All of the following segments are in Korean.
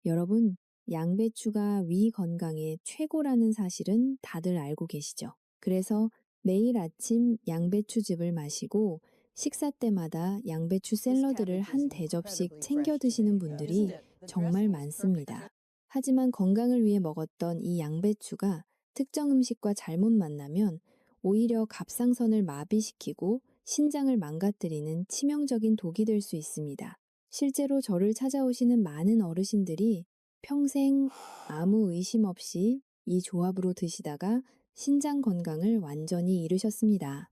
여러분, 양배추가 위 건강에 최고라는 사실은 다들 알고 계시죠? 그래서 매일 아침 양배추즙을 마시고 식사 때마다 양배추 샐러드를 한 대접씩 챙겨 드시는 분들이 정말 많습니다. 하지만 건강을 위해 먹었던 이 양배추가 특정 음식과 잘못 만나면 오히려 갑상선을 마비시키고 신장을 망가뜨리는 치명적인 독이 될 수 있습니다. 실제로 저를 찾아오시는 많은 어르신들이 평생 아무 의심 없이 이 조합으로 드시다가 신장 건강을 완전히 잃으셨습니다.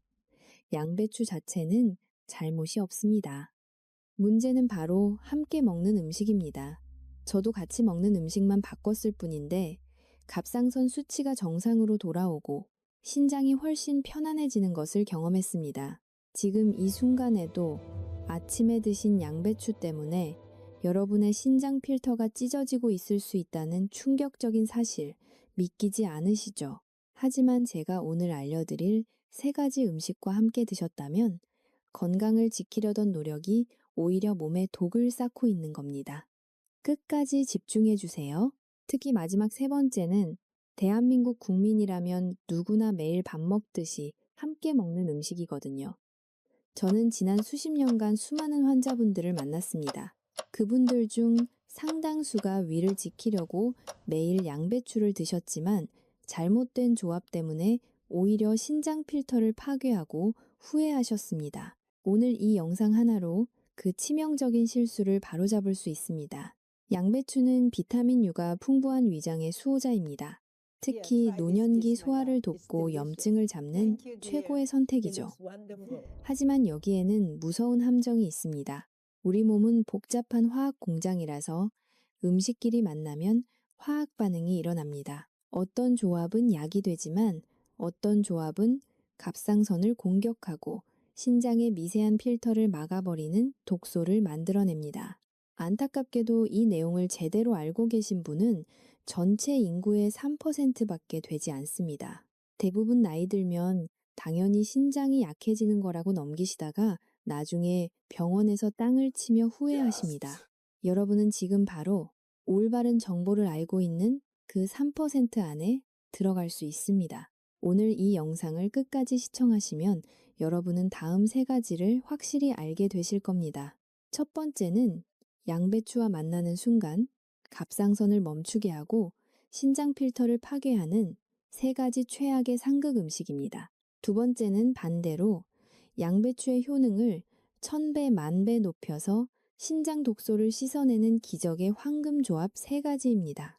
양배추 자체는 잘못이 없습니다. 문제는 바로 함께 먹는 음식입니다. 저도 같이 먹는 음식만 바꿨을 뿐인데 갑상선 수치가 정상으로 돌아오고 신장이 훨씬 편안해지는 것을 경험했습니다. 지금 이 순간에도 아침에 드신 양배추 때문에 여러분의 신장 필터가 찢어지고 있을 수 있다는 충격적인 사실 믿기지 않으시죠? 하지만 제가 오늘 알려드릴 3가지 음식과 함께 드셨다면 건강을 지키려던 노력이 오히려 몸에 독을 쌓고 있는 겁니다. 끝까지 집중해 주세요. 특히 마지막 3번째는 대한민국 국민이라면 누구나 매일 밥 먹듯이 함께 먹는 음식이거든요. 저는 지난 수십 년간 수많은 환자분들을 만났습니다. 그분들 중 상당수가 위를 지키려고 매일 양배추를 드셨지만 잘못된 조합 때문에 오히려 신장 필터를 파괴하고 후회하셨습니다. 오늘 이 영상 하나로 그 치명적인 실수를 바로잡을 수 있습니다. 양배추는 비타민 U가 풍부한 위장의 수호자입니다. 특히 노년기 소화를 돕고 염증을 잡는 최고의 선택이죠. 하지만 여기에는 무서운 함정이 있습니다. 우리 몸은 복잡한 화학 공장이라서 음식끼리 만나면 화학 반응이 일어납니다. 어떤 조합은 약이 되지만 어떤 조합은 갑상선을 공격하고 신장의 미세한 필터를 막아버리는 독소를 만들어냅니다. 안타깝게도 이 내용을 제대로 알고 계신 분은 전체 인구의 3%밖에 되지 않습니다. 대부분 나이 들면 당연히 신장이 약해지는 거라고 넘기시다가 나중에 병원에서 땅을 치며 후회하십니다. 여러분은 지금 바로 올바른 정보를 알고 있는 그 3% 안에 들어갈 수 있습니다. 오늘 이 영상을 끝까지 시청하시면 여러분은 다음 3가지를 확실히 알게 되실 겁니다. 첫 번째는 양배추와 만나는 순간 갑상선을 멈추게 하고 신장 필터를 파괴하는 3가지 최악의 상극 음식입니다. 두 번째는 반대로 양배추의 효능을 1000배, 10,000배 높여서 신장 독소를 씻어내는 기적의 황금 조합 3가지입니다.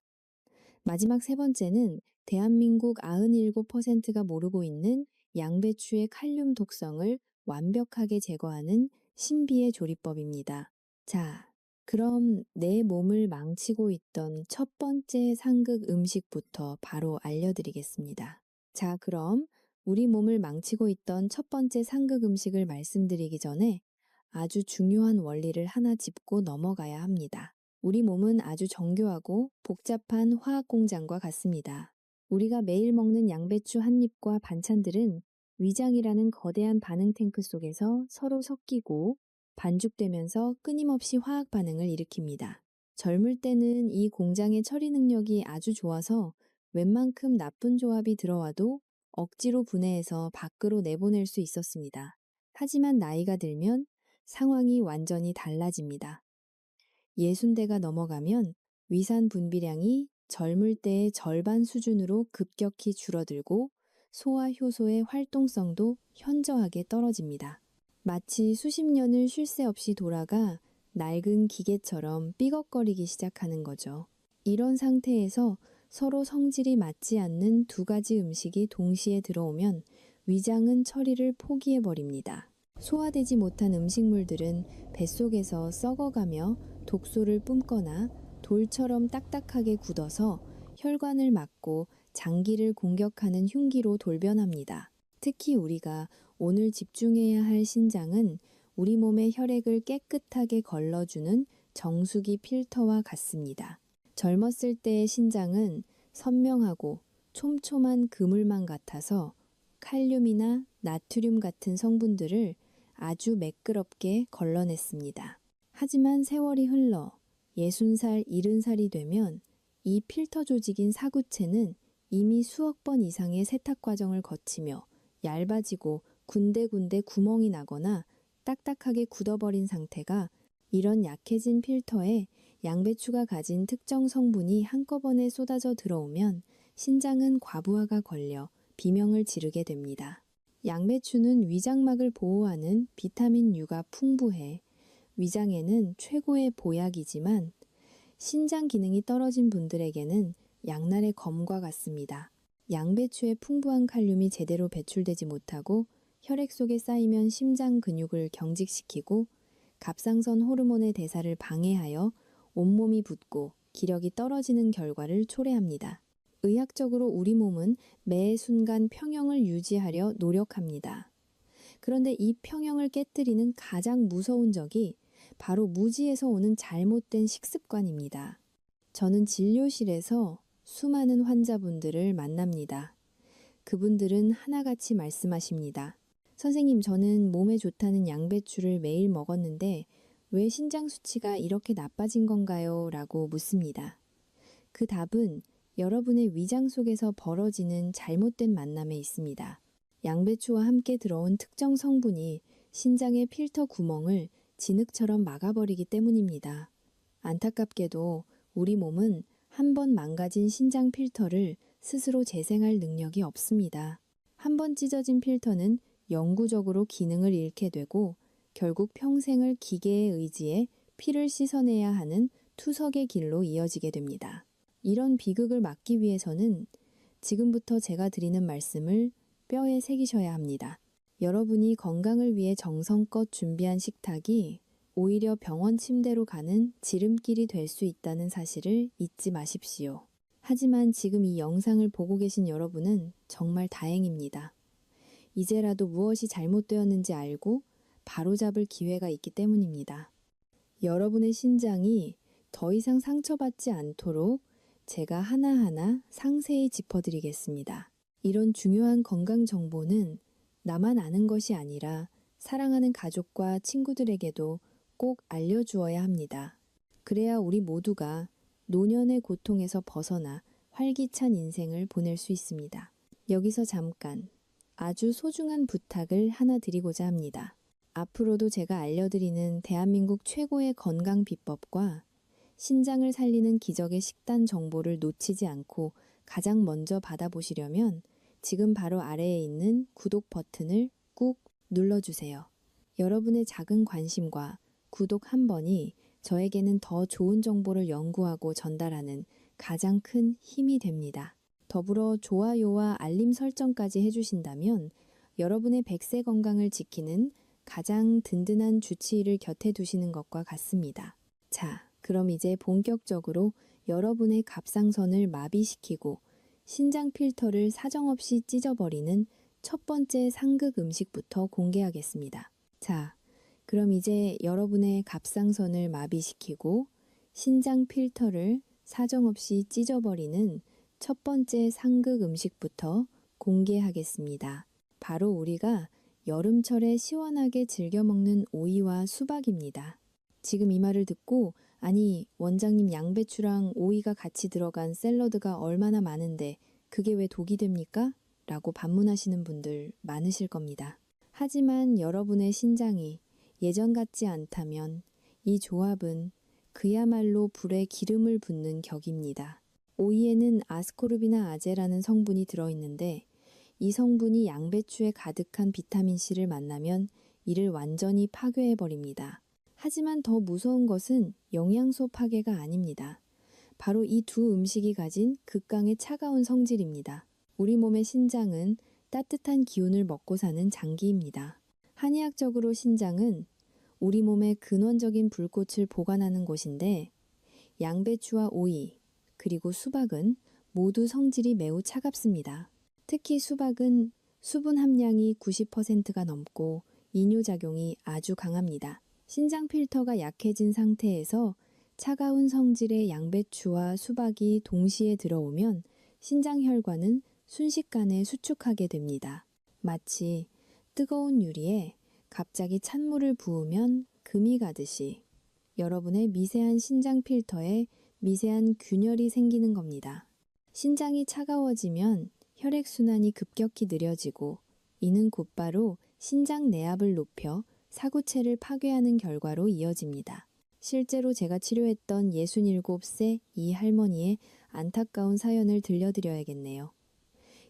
마지막 3번째는 대한민국 97%가 모르고 있는 양배추의 칼륨 독성을 완벽하게 제거하는 신비의 조리법입니다. 자, 그럼 내 몸을 망치고 있던 첫 번째 상극 음식부터 바로 알려드리겠습니다. 자, 그럼 우리 몸을 망치고 있던 첫 번째 상극 음식을 말씀드리기 전에 아주 중요한 원리를 하나 짚고 넘어가야 합니다. 우리 몸은 아주 정교하고 복잡한 화학 공장과 같습니다. 우리가 매일 먹는 양배추 한 입과 반찬들은 위장이라는 거대한 반응 탱크 속에서 서로 섞이고 반죽되면서 끊임없이 화학 반응을 일으킵니다. 젊을 때는 이 공장의 처리 능력이 아주 좋아서 웬만큼 나쁜 조합이 들어와도 억지로 분해해서 밖으로 내보낼 수 있었습니다. 하지만 나이가 들면 상황이 완전히 달라집니다. 60대가 넘어가면 위산 분비량이 젊을 때의 절반 수준으로 급격히 줄어들고 소화 효소의 활동성도 현저하게 떨어집니다. 마치 수십 년을 쉴 새 없이 돌아가 낡은 기계처럼 삐걱거리기 시작하는 거죠. 이런 상태에서 서로 성질이 맞지 않는 2가지 음식이 동시에 들어오면 위장은 처리를 포기해버립니다. 소화되지 못한 음식물들은 뱃속에서 썩어가며 독소를 뿜거나 돌처럼 딱딱하게 굳어서 혈관을 막고 장기를 공격하는 흉기로 돌변합니다. 특히 우리가 오늘 집중해야 할 신장은 우리 몸의 혈액을 깨끗하게 걸러주는 정수기 필터와 같습니다. 젊었을 때의 신장은 선명하고 촘촘한 그물망 같아서 칼륨이나 나트륨 같은 성분들을 아주 매끄럽게 걸러냈습니다. 하지만 세월이 흘러 60살, 70살이 되면 이 필터 조직인 사구체는 이미 수억 번 이상의 세탁 과정을 거치며 얇아지고 군데군데 구멍이 나거나 딱딱하게 굳어버린 상태가, 이런 약해진 필터에 양배추가 가진 특정 성분이 한꺼번에 쏟아져 들어오면 신장은 과부하가 걸려 비명을 지르게 됩니다. 양배추는 위장막을 보호하는 비타민 U가 풍부해 위장에는 최고의 보약이지만 신장 기능이 떨어진 분들에게는 양날의 검과 같습니다. 양배추의 풍부한 칼륨이 제대로 배출되지 못하고 혈액 속에 쌓이면 심장 근육을 경직시키고 갑상선 호르몬의 대사를 방해하여 온몸이 붓고 기력이 떨어지는 결과를 초래합니다. 의학적으로 우리 몸은 매 순간 평형을 유지하려 노력합니다. 그런데 이 평형을 깨뜨리는 가장 무서운 적이 바로 무지에서 오는 잘못된 식습관입니다. 저는 진료실에서 수많은 환자분들을 만납니다. 그분들은 하나같이 말씀하십니다. 선생님, 저는 몸에 좋다는 양배추를 매일 먹었는데 왜 신장 수치가 이렇게 나빠진 건가요? 라고 묻습니다. 그 답은 여러분의 위장 속에서 벌어지는 잘못된 만남에 있습니다. 양배추와 함께 들어온 특정 성분이 신장의 필터 구멍을 진흙처럼 막아버리기 때문입니다. 안타깝게도 우리 몸은 한 번 망가진 신장 필터를 스스로 재생할 능력이 없습니다. 한 번 찢어진 필터는 영구적으로 기능을 잃게 되고 결국 평생을 기계에 의지해 피를 씻어내야 하는 투석의 길로 이어지게 됩니다. 이런 비극을 막기 위해서는 지금부터 제가 드리는 말씀을 뼈에 새기셔야 합니다. 여러분이 건강을 위해 정성껏 준비한 식탁이 오히려 병원 침대로 가는 지름길이 될 수 있다는 사실을 잊지 마십시오. 하지만 지금 이 영상을 보고 계신 여러분은 정말 다행입니다. 이제라도 무엇이 잘못되었는지 알고 바로잡을 기회가 있기 때문입니다. 여러분의 신장이 더 이상 상처받지 않도록 제가 하나하나 상세히 짚어드리겠습니다. 이런 중요한 건강 정보는 나만 아는 것이 아니라 사랑하는 가족과 친구들에게도 꼭 알려주어야 합니다. 그래야 우리 모두가 노년의 고통에서 벗어나 활기찬 인생을 보낼 수 있습니다. 여기서 잠깐 아주 소중한 부탁을 하나 드리고자 합니다. 앞으로도 제가 알려드리는 대한민국 최고의 건강 비법과 신장을 살리는 기적의 식단 정보를 놓치지 않고 가장 먼저 받아보시려면 지금 바로 아래에 있는 구독 버튼을 꾹 눌러주세요. 여러분의 작은 관심과 구독 한 번이 저에게는 더 좋은 정보를 연구하고 전달하는 가장 큰 힘이 됩니다. 더불어 좋아요와 알림 설정까지 해주신다면 여러분의 100세 건강을 지키는 가장 든든한 주치의를 곁에 두시는 것과 같습니다. 자, 그럼 이제 본격적으로 여러분의 갑상선을 마비시키고 신장 필터를 사정없이 찢어버리는 첫 번째 상극 음식부터 공개하겠습니다. 자, 그럼 이제 여러분의 갑상선을 마비시키고 신장 필터를 사정없이 찢어버리는 첫 번째 상극 음식부터 공개하겠습니다. 바로 우리가 여름철에 시원하게 즐겨 먹는 오이와 수박입니다. 지금 이 말을 듣고 아니 원장님 양배추랑 오이가 같이 들어간 샐러드가 얼마나 많은데 그게 왜 독이 됩니까? 라고 반문하시는 분들 많으실 겁니다. 하지만 여러분의 신장이 예전 같지 않다면 이 조합은 그야말로 불에 기름을 붓는 격입니다. 오이에는 아스코르비나 아제라는 성분이 들어있는데 이 성분이 양배추에 가득한 비타민C를 만나면 이를 완전히 파괴해버립니다. 하지만 더 무서운 것은 영양소 파괴가 아닙니다. 바로 이 두 음식이 가진 극강의 차가운 성질입니다. 우리 몸의 신장은 따뜻한 기운을 먹고 사는 장기입니다. 한의학적으로 신장은 우리 몸의 근원적인 불꽃을 보관하는 곳인데 양배추와 오이, 그리고 수박은 모두 성질이 매우 차갑습니다. 특히 수박은 수분 함량이 90%가 넘고 이뇨작용이 아주 강합니다. 신장 필터가 약해진 상태에서 차가운 성질의 양배추와 수박이 동시에 들어오면 신장 혈관은 순식간에 수축하게 됩니다. 마치 뜨거운 유리에 갑자기 찬물을 부으면 금이 가듯이. 여러분의 미세한 신장 필터에 미세한 균열이 생기는 겁니다. 신장이 차가워지면 혈액순환이 급격히 느려지고 이는 곧바로 신장 내압을 높여 사구체를 파괴하는 결과로 이어집니다. 실제로 제가 치료했던 67세 이 할머니의 안타까운 사연을 들려드려야겠네요.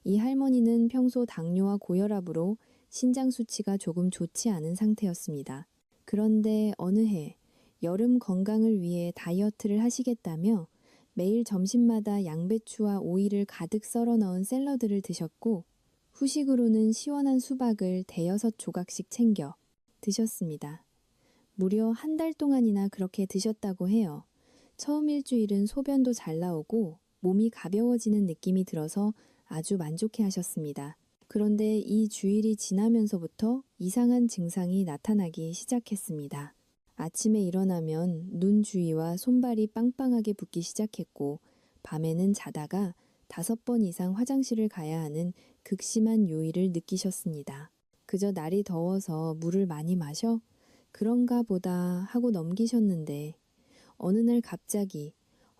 이 할머니는 평소 당뇨와 고혈압으로 신장 수치가 조금 좋지 않은 상태였습니다. 그런데 어느 해 여름 건강을 위해 다이어트를 하시겠다며 매일 점심마다 양배추와 오이를 가득 썰어 넣은 샐러드를 드셨고 후식으로는 시원한 수박을 대여섯 조각씩 챙겨 드셨습니다. 무려 한 달 동안이나 그렇게 드셨다고 해요. 처음 일주일은 소변도 잘 나오고 몸이 가벼워지는 느낌이 들어서 아주 만족해 하셨습니다. 그런데 이 주일이 지나면서부터 이상한 증상이 나타나기 시작했습니다. 아침에 일어나면 눈 주위와 손발이 빵빵하게 붓기 시작했고 밤에는 자다가 5번 이상 화장실을 가야 하는 극심한 요일을 느끼셨습니다. 그저 날이 더워서 물을 많이 마셔? 그런가 보다 하고 넘기셨는데 어느 날 갑자기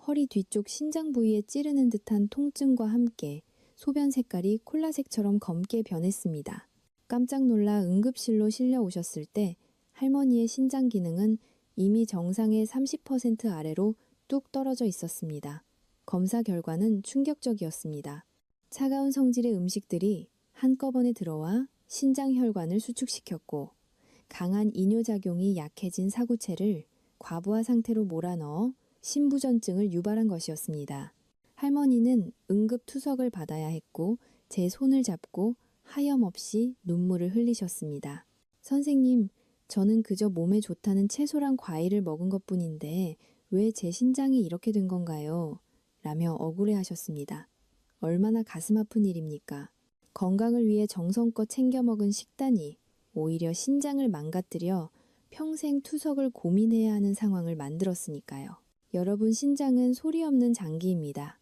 허리 뒤쪽 신장 부위에 찌르는 듯한 통증과 함께 소변 색깔이 콜라색처럼 검게 변했습니다. 깜짝 놀라 응급실로 실려 오셨을 때 할머니의 신장 기능은 이미 정상의 30% 아래로 뚝 떨어져 있었습니다. 검사 결과는 충격적이었습니다. 차가운 성질의 음식들이 한꺼번에 들어와 신장 혈관을 수축시켰고 강한 이뇨작용이 약해진 사구체를 과부하 상태로 몰아넣어 심부전증을 유발한 것이었습니다. 할머니는 응급 투석을 받아야 했고 제 손을 잡고 하염없이 눈물을 흘리셨습니다. 선생님, 저는 그저 몸에 좋다는 채소랑 과일을 먹은 것뿐인데 왜 제 신장이 이렇게 된 건가요? 라며 억울해하셨습니다. 얼마나 가슴 아픈 일입니까? 건강을 위해 정성껏 챙겨 먹은 식단이 오히려 신장을 망가뜨려 평생 투석을 고민해야 하는 상황을 만들었으니까요. 여러분 신장은 소리 없는 장기입니다.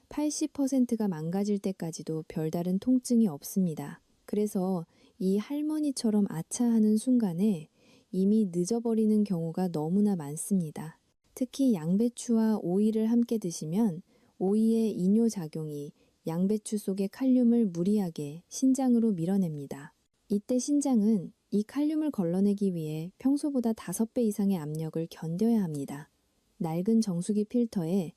80%가 망가질 때까지도 별다른 통증이 없습니다. 그래서 이 할머니처럼 아차하는 순간에 이미 늦어버리는 경우가 너무나 많습니다. 특히 양배추와 오이를 함께 드시면 오이의 이뇨작용이 양배추 속의 칼륨을 무리하게 신장으로 밀어냅니다. 이때 신장은 이 칼륨을 걸러내기 위해 평소보다 5배 이상의 압력을 견뎌야 합니다. 낡은 정수기 필터에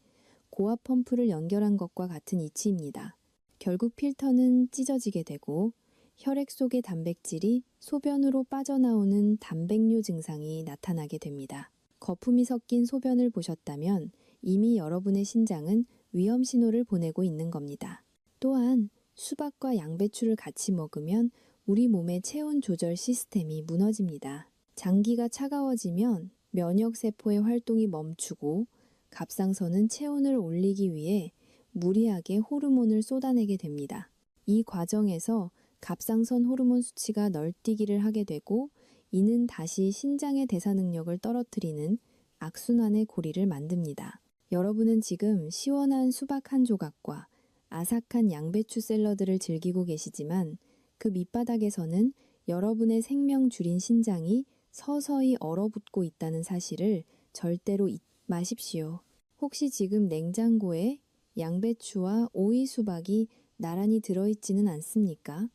고압 펌프를 연결한 것과 같은 이치입니다. 결국 필터는 찢어지게 되고 혈액 속의 단백질이 소변으로 빠져나오는 단백뇨 증상이 나타나게 됩니다. 거품이 섞인 소변을 보셨다면 이미 여러분의 신장은 위험 신호를 보내고 있는 겁니다. 또한 수박과 양배추를 같이 먹으면 우리 몸의 체온 조절 시스템이 무너집니다. 장기가 차가워지면 면역세포의 활동이 멈추고 갑상선은 체온을 올리기 위해 무리하게 호르몬을 쏟아내게 됩니다. 이 과정에서 갑상선 호르몬 수치가 널뛰기를 하게 되고 이는 다시 신장의 대사 능력을 떨어뜨리는 악순환의 고리를 만듭니다. 여러분은 지금 시원한 수박 한 조각과 아삭한 양배추 샐러드를 즐기고 계시지만 그 밑바닥에서는 여러분의 생명 줄인 신장이 서서히 얼어붙고 있다는 사실을 절대로 잊지 마십시오. 혹시 지금 냉장고에 양배추와 오이 수박이 나란히 들어있지는 않습니까?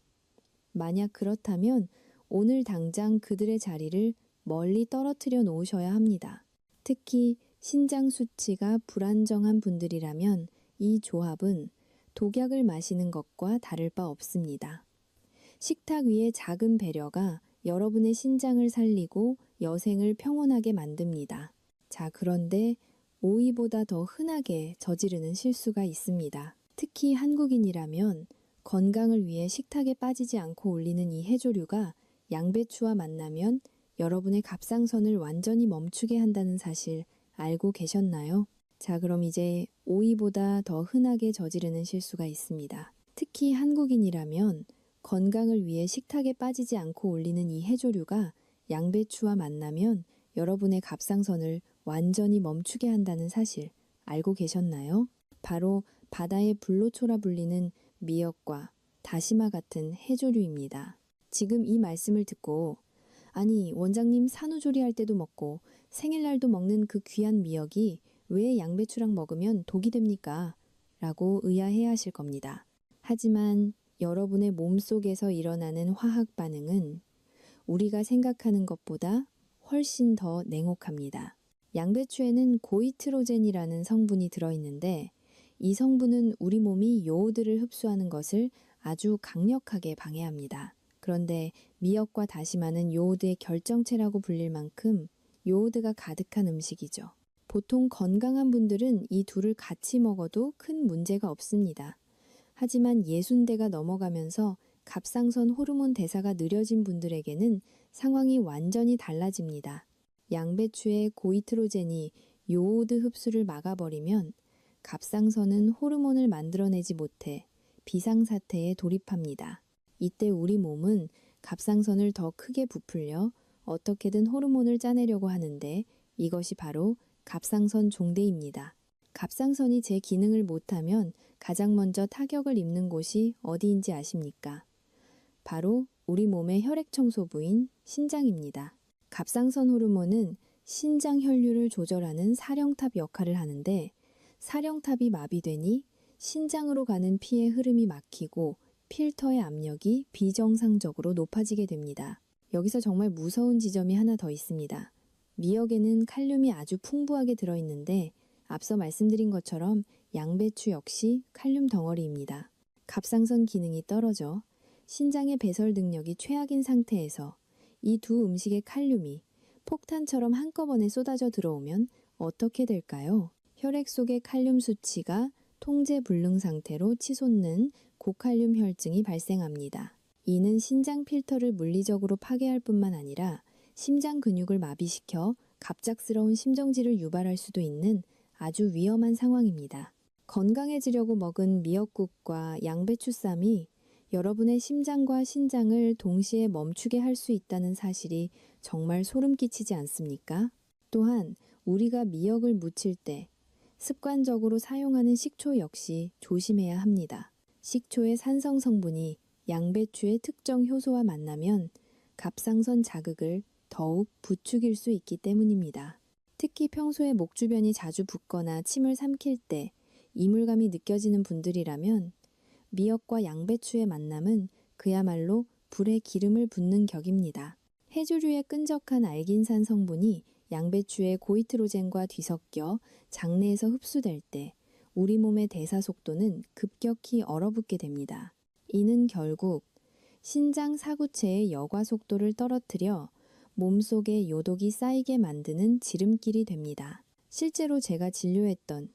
만약 그렇다면 오늘 당장 그들의 자리를 멀리 떨어뜨려 놓으셔야 합니다. 특히 신장 수치가 불안정한 분들이라면 이 조합은 독약을 마시는 것과 다를 바 없습니다. 식탁 위의 작은 배려가 여러분의 신장을 살리고 여생을 평온하게 만듭니다. 자, 그런데 오이보다 더 흔하게 저지르는 실수가 있습니다. 특히 한국인이라면 건강을 위해 식탁에 빠지지 않고 올리는 이 해조류가 양배추와 만나면 여러분의 갑상선을 완전히 멈추게 한다는 사실 알고 계셨나요? 자, 그럼 이제 오이보다 더 흔하게 저지르는 실수가 있습니다. 특히 한국인이라면 건강을 위해 식탁에 빠지지 않고 올리는 이 해조류가 양배추와 만나면 여러분의 갑상선을 완전히 멈추게 한다는 사실 알고 계셨나요? 바로 바다의 불로초라 불리는 미역과 다시마 같은 해조류입니다. 지금 이 말씀을 듣고 아니, 원장님 산후조리 할 때도 먹고 생일날도 먹는 그 귀한 미역이 왜 양배추랑 먹으면 독이 됩니까? 라고 의아해 하실 겁니다. 하지만 여러분의 몸속에서 일어나는 화학 반응은 우리가 생각하는 것보다 훨씬 더 냉혹합니다. 양배추에는 고이트로젠이라는 성분이 들어있는데 이 성분은 우리 몸이 요오드를 흡수하는 것을 아주 강력하게 방해합니다. 그런데 미역과 다시마는 요오드의 결정체라고 불릴 만큼 요오드가 가득한 음식이죠. 보통 건강한 분들은 이 둘을 같이 먹어도 큰 문제가 없습니다. 하지만 60대가 넘어가면서 갑상선 호르몬 대사가 느려진 분들에게는 상황이 완전히 달라집니다. 양배추의 고이트로젠이 요오드 흡수를 막아버리면 갑상선은 호르몬을 만들어내지 못해 비상사태에 돌입합니다. 이때 우리 몸은 갑상선을 더 크게 부풀려 어떻게든 호르몬을 짜내려고 하는데 이것이 바로 갑상선 종대입니다. 갑상선이 제 기능을 못하면 가장 먼저 타격을 입는 곳이 어디인지 아십니까? 바로 우리 몸의 혈액 청소부인 신장입니다. 갑상선 호르몬은 신장 혈류를 조절하는 사령탑 역할을 하는데 사령탑이 마비되니 신장으로 가는 피의 흐름이 막히고 필터의 압력이 비정상적으로 높아지게 됩니다. 여기서 정말 무서운 지점이 하나 더 있습니다. 미역에는 칼륨이 아주 풍부하게 들어있는데 앞서 말씀드린 것처럼 양배추 역시 칼륨 덩어리입니다. 갑상선 기능이 떨어져 신장의 배설 능력이 최악인 상태에서 이 두 음식의 칼륨이 폭탄처럼 한꺼번에 쏟아져 들어오면 어떻게 될까요? 혈액 속의 칼륨 수치가 통제 불능 상태로 치솟는 고칼륨 혈증이 발생합니다. 이는 신장 필터를 물리적으로 파괴할 뿐만 아니라 심장 근육을 마비시켜 갑작스러운 심정지를 유발할 수도 있는 아주 위험한 상황입니다. 건강해지려고 먹은 미역국과 양배추쌈이 여러분의 심장과 신장을 동시에 멈추게 할 수 있다는 사실이 정말 소름 끼치지 않습니까? 또한 우리가 미역을 무칠 때 습관적으로 사용하는 식초 역시 조심해야 합니다. 식초의 산성 성분이 양배추의 특정 효소와 만나면 갑상선 자극을 더욱 부추길 수 있기 때문입니다. 특히 평소에 목 주변이 자주 붓거나 침을 삼킬 때 이물감이 느껴지는 분들이라면 미역과 양배추의 만남은 그야말로 불에 기름을 붓는 격입니다. 해조류의 끈적한 알긴산 성분이 양배추의 고이트로젠과 뒤섞여 장내에서 흡수될 때 우리 몸의 대사 속도는 급격히 얼어붙게 됩니다. 이는 결국 신장 사구체의 여과 속도를 떨어뜨려 몸속에 요독이 쌓이게 만드는 지름길이 됩니다. 실제로 제가 진료했던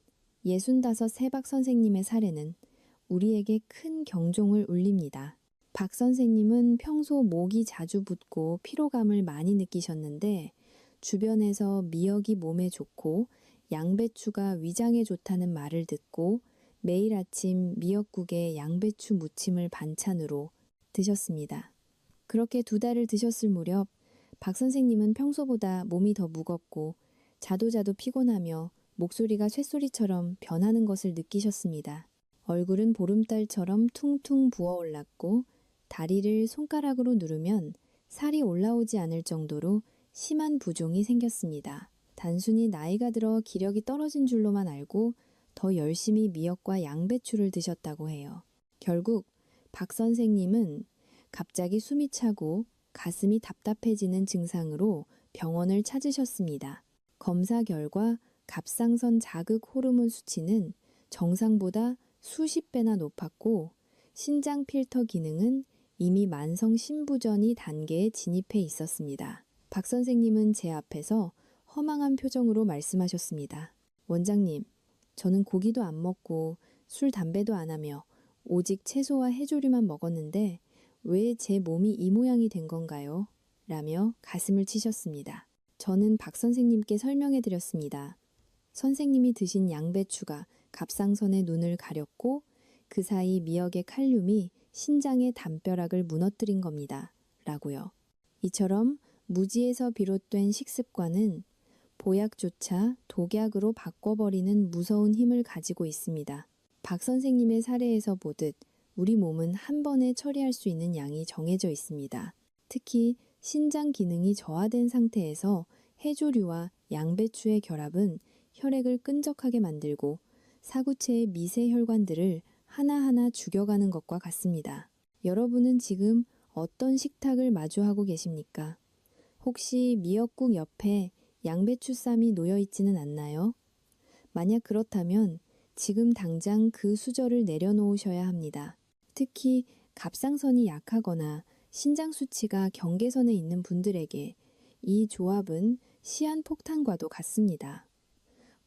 65 세박 선생님의 사례는 우리에게 큰 경종을 울립니다. 박 선생님은 평소 목이 자주 붓고 피로감을 많이 느끼셨는데 주변에서 미역이 몸에 좋고 양배추가 위장에 좋다는 말을 듣고 매일 아침 미역국에 양배추 무침을 반찬으로 드셨습니다. 그렇게 2달을 드셨을 무렵 박 선생님은 평소보다 몸이 더 무겁고 자도 피곤하며 목소리가 쇳소리처럼 변하는 것을 느끼셨습니다. 얼굴은 보름달처럼 퉁퉁 부어올랐고 다리를 손가락으로 누르면 살이 올라오지 않을 정도로 심한 부종이 생겼습니다. 단순히 나이가 들어 기력이 떨어진 줄로만 알고 더 열심히 미역과 양배추를 드셨다고 해요. 결국 박 선생님은 갑자기 숨이 차고 가슴이 답답해지는 증상으로 병원을 찾으셨습니다. 검사 결과 갑상선 자극 호르몬 수치는 정상보다 수십 배나 높았고 신장 필터 기능은 이미 만성 신부전이 단계에 진입해 있었습니다. 박 선생님은 제 앞에서 허망한 표정으로 말씀하셨습니다. 원장님, 저는 고기도 안 먹고 술, 담배도 안 하며 오직 채소와 해조류만 먹었는데 왜 제 몸이 이 모양이 된 건가요? 라며 가슴을 치셨습니다. 저는 박 선생님께 설명해 드렸습니다. 선생님이 드신 양배추가 갑상선의 눈을 가렸고 그 사이 미역의 칼륨이 신장의 담벼락을 무너뜨린 겁니다. 라고요. 이처럼 무지에서 비롯된 식습관은 보약조차 독약으로 바꿔버리는 무서운 힘을 가지고 있습니다. 박 선생님의 사례에서 보듯 우리 몸은 한 번에 처리할 수 있는 양이 정해져 있습니다. 특히 신장 기능이 저하된 상태에서 해조류와 양배추의 결합은 혈액을 끈적하게 만들고 사구체의 미세 혈관들을 하나하나 죽여가는 것과 같습니다. 여러분은 지금 어떤 식탁을 마주하고 계십니까? 혹시 미역국 옆에 양배추 쌈이 놓여 있지는 않나요? 만약 그렇다면 지금 당장 그 수저를 내려놓으셔야 합니다. 특히 갑상선이 약하거나 신장 수치가 경계선에 있는 분들에게 이 조합은 시한폭탄과도 같습니다.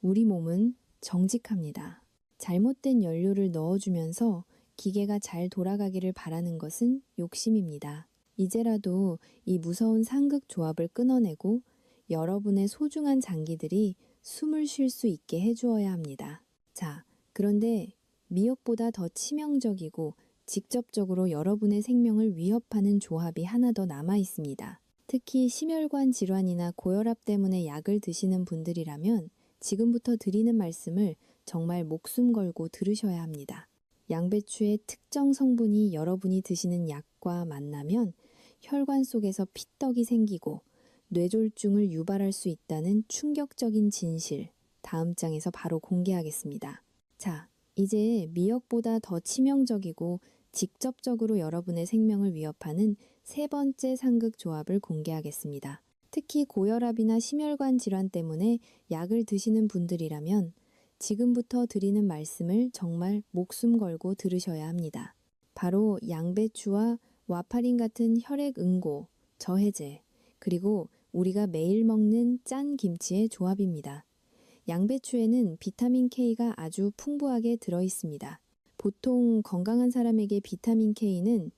우리 몸은 정직합니다. 잘못된 연료를 넣어주면서 기계가 잘 돌아가기를 바라는 것은 욕심입니다. 이제라도 이 무서운 상극 조합을 끊어내고 여러분의 소중한 장기들이 숨을 쉴 수 있게 해주어야 합니다. 자, 그런데 미역보다 더 치명적이고 직접적으로 여러분의 생명을 위협하는 조합이 하나 더 남아 있습니다. 특히 심혈관 질환이나 고혈압 때문에 약을 드시는 분들이라면 지금부터 드리는 말씀을 정말 목숨 걸고 들으셔야 합니다. 양배추의 특정 성분이 여러분이 드시는 약과 만나면 혈관 속에서 피떡이 생기고 뇌졸중을 유발할 수 있다는 충격적인 진실, 다음 장에서 바로 공개하겠습니다. 자, 이제 미역보다 더 치명적이고 직접적으로 여러분의 생명을 위협하는 세 번째 상극 조합을 공개하겠습니다. 특히 고혈압이나 심혈관 질환 때문에 약을 드시는 분들이라면 지금부터 드리는 말씀을 정말 목숨 걸고 들으셔야 합니다. 바로 양배추와 와파린 같은 혈액 응고, 저해제, 그리고 우리가 매일 먹는 짠 김치의 조합입니다. 양배추에는 비타민 K가 아주 풍부하게 들어 있습니다. 보통 건강한 사람에게 비타민 K는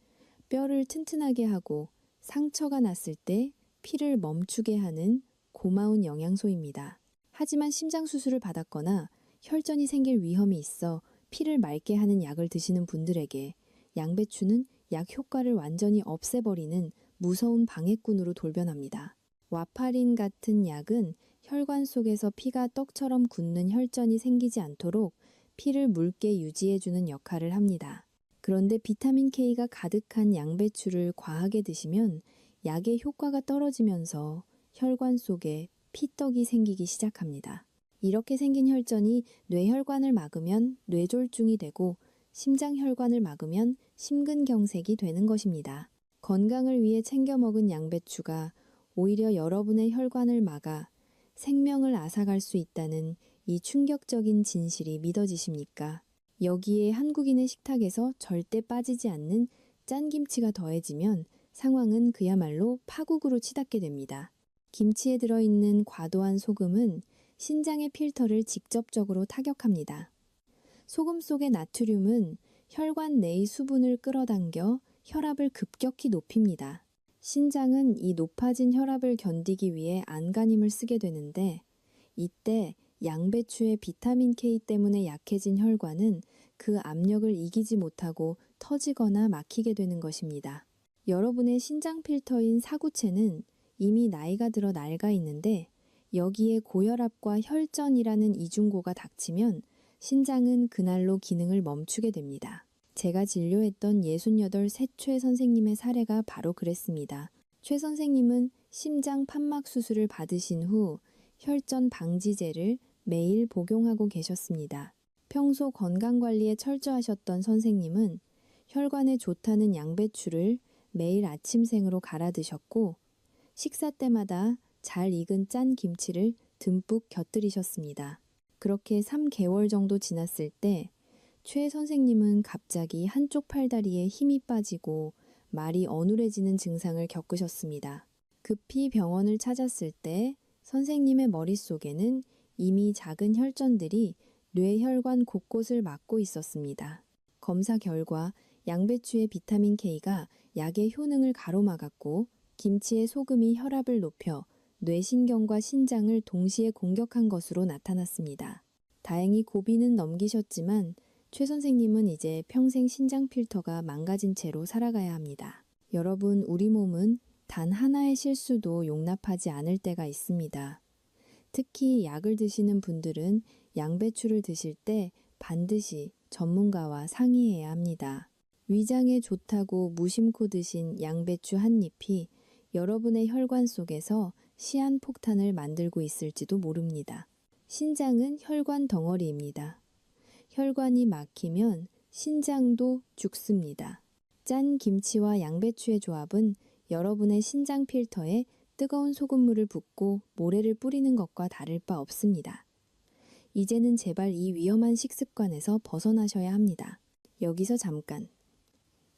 뼈를 튼튼하게 하고 상처가 났을 때 피를 멈추게 하는 고마운 영양소입니다. 하지만 심장 수술을 받았거나 혈전이 생길 위험이 있어 피를 맑게 하는 약을 드시는 분들에게 양배추는 약 효과를 완전히 없애버리는 무서운 방해꾼으로 돌변합니다. 와파린 같은 약은 혈관 속에서 피가 떡처럼 굳는 혈전이 생기지 않도록 피를 묽게 유지해주는 역할을 합니다. 그런데 비타민 K가 가득한 양배추를 과하게 드시면 약의 효과가 떨어지면서 혈관 속에 피떡이 생기기 시작합니다. 이렇게 생긴 혈전이 뇌혈관을 막으면 뇌졸중이 되고 심장혈관을 막으면 심근경색이 되는 것입니다. 건강을 위해 챙겨 먹은 양배추가 오히려 여러분의 혈관을 막아 생명을 앗아갈 수 있다는 이 충격적인 진실이 믿어지십니까? 여기에 한국인의 식탁에서 절대 빠지지 않는 짠김치가 더해지면 상황은 그야말로 파국으로 치닫게 됩니다. 김치에 들어있는 과도한 소금은 신장의 필터를 직접적으로 타격합니다. 소금 속의 나트륨은 혈관 내의 수분을 끌어당겨 혈압을 급격히 높입니다. 신장은 이 높아진 혈압을 견디기 위해 안간힘을 쓰게 되는데 이때 양배추의 비타민 K 때문에 약해진 혈관은 그 압력을 이기지 못하고 터지거나 막히게 되는 것입니다. 여러분의 신장 필터인 사구체는 이미 나이가 들어 낡아 있는데 여기에 고혈압과 혈전이라는 이중고가 닥치면 신장은 그날로 기능을 멈추게 됩니다. 제가 진료했던 68 새최 선생님의 사례가 바로 그랬습니다. 최 선생님은 심장 판막 수술을 받으신 후 혈전 방지제를 매일 복용하고 계셨습니다. 평소 건강관리에 철저하셨던 선생님은 혈관에 좋다는 양배추를 매일 아침생으로 갈아 드셨고 식사 때마다 잘 익은 짠 김치를 듬뿍 곁들이셨습니다. 그렇게 3개월 정도 지났을 때 최 선생님은 갑자기 한쪽 팔다리에 힘이 빠지고 말이 어눌해지는 증상을 겪으셨습니다. 급히 병원을 찾았을 때 선생님의 머릿속에는 이미 작은 혈전들이 뇌혈관 곳곳을 막고 있었습니다. 검사 결과 양배추의 비타민 K가 약의 효능을 가로막았고 김치의 소금이 혈압을 높여 뇌신경과 신장을 동시에 공격한 것으로 나타났습니다. 다행히 고비는 넘기셨지만 최 선생님은 이제 평생 신장 필터가 망가진 채로 살아가야 합니다. 여러분, 우리 몸은 단 하나의 실수도 용납하지 않을 때가 있습니다. 특히 약을 드시는 분들은 양배추를 드실 때 반드시 전문가와 상의해야 합니다. 위장에 좋다고 무심코 드신 양배추 한 잎이 여러분의 혈관 속에서 시한폭탄을 만들고 있을지도 모릅니다. 신장은 혈관 덩어리입니다. 혈관이 막히면 신장도 죽습니다. 짠 김치와 양배추의 조합은 여러분의 신장 필터에 뜨거운 소금물을 붓고 모래를 뿌리는 것과 다를 바 없습니다. 이제는 제발 이 위험한 식습관에서 벗어나셔야 합니다. 여기서 잠깐.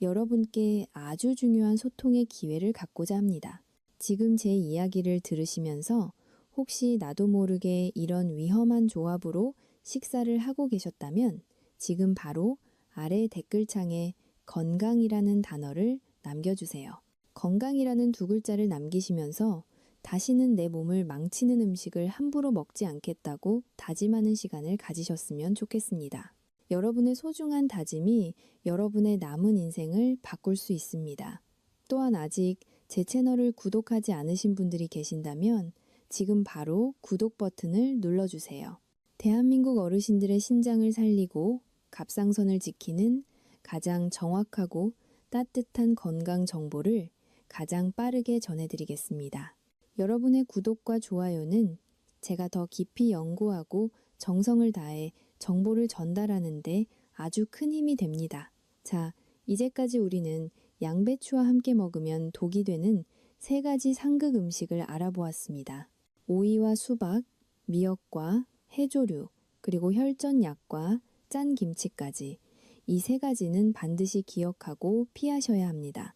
여러분께 아주 중요한 소통의 기회를 갖고자 합니다. 지금 제 이야기를 들으시면서 혹시 나도 모르게 이런 위험한 조합으로 식사를 하고 계셨다면 지금 바로 아래 댓글창에 건강이라는 단어를 남겨주세요. 건강이라는 두 글자를 남기시면서 다시는 내 몸을 망치는 음식을 함부로 먹지 않겠다고 다짐하는 시간을 가지셨으면 좋겠습니다. 여러분의 소중한 다짐이 여러분의 남은 인생을 바꿀 수 있습니다. 또한 아직 제 채널을 구독하지 않으신 분들이 계신다면 지금 바로 구독 버튼을 눌러주세요. 대한민국 어르신들의 신장을 살리고 갑상선을 지키는 가장 정확하고 따뜻한 건강 정보를 가장 빠르게 전해드리겠습니다. 여러분의 구독과 좋아요는 제가 더 깊이 연구하고 정성을 다해 정보를 전달하는데 아주 큰 힘이 됩니다. 자, 이제까지 우리는 양배추와 함께 먹으면 독이 되는 3가지 상극 음식을 알아보았습니다. 오이와 수박, 미역과 해조류, 그리고 혈전약과 짠 김치까지 이 3가지는 반드시 기억하고 피하셔야 합니다.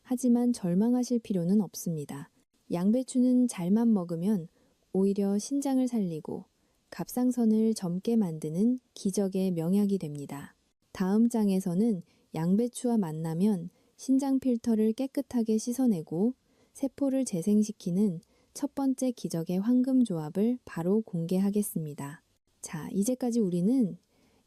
하지만 절망하실 필요는 없습니다. 양배추는 잘만 먹으면 오히려 신장을 살리고 갑상선을 젊게 만드는 기적의 명약이 됩니다. 다음 장에서는 양배추와 만나면 신장 필터를 깨끗하게 씻어내고 세포를 재생시키는 첫 번째 기적의 황금 조합을 바로 공개하겠습니다. 자, 이제까지 우리는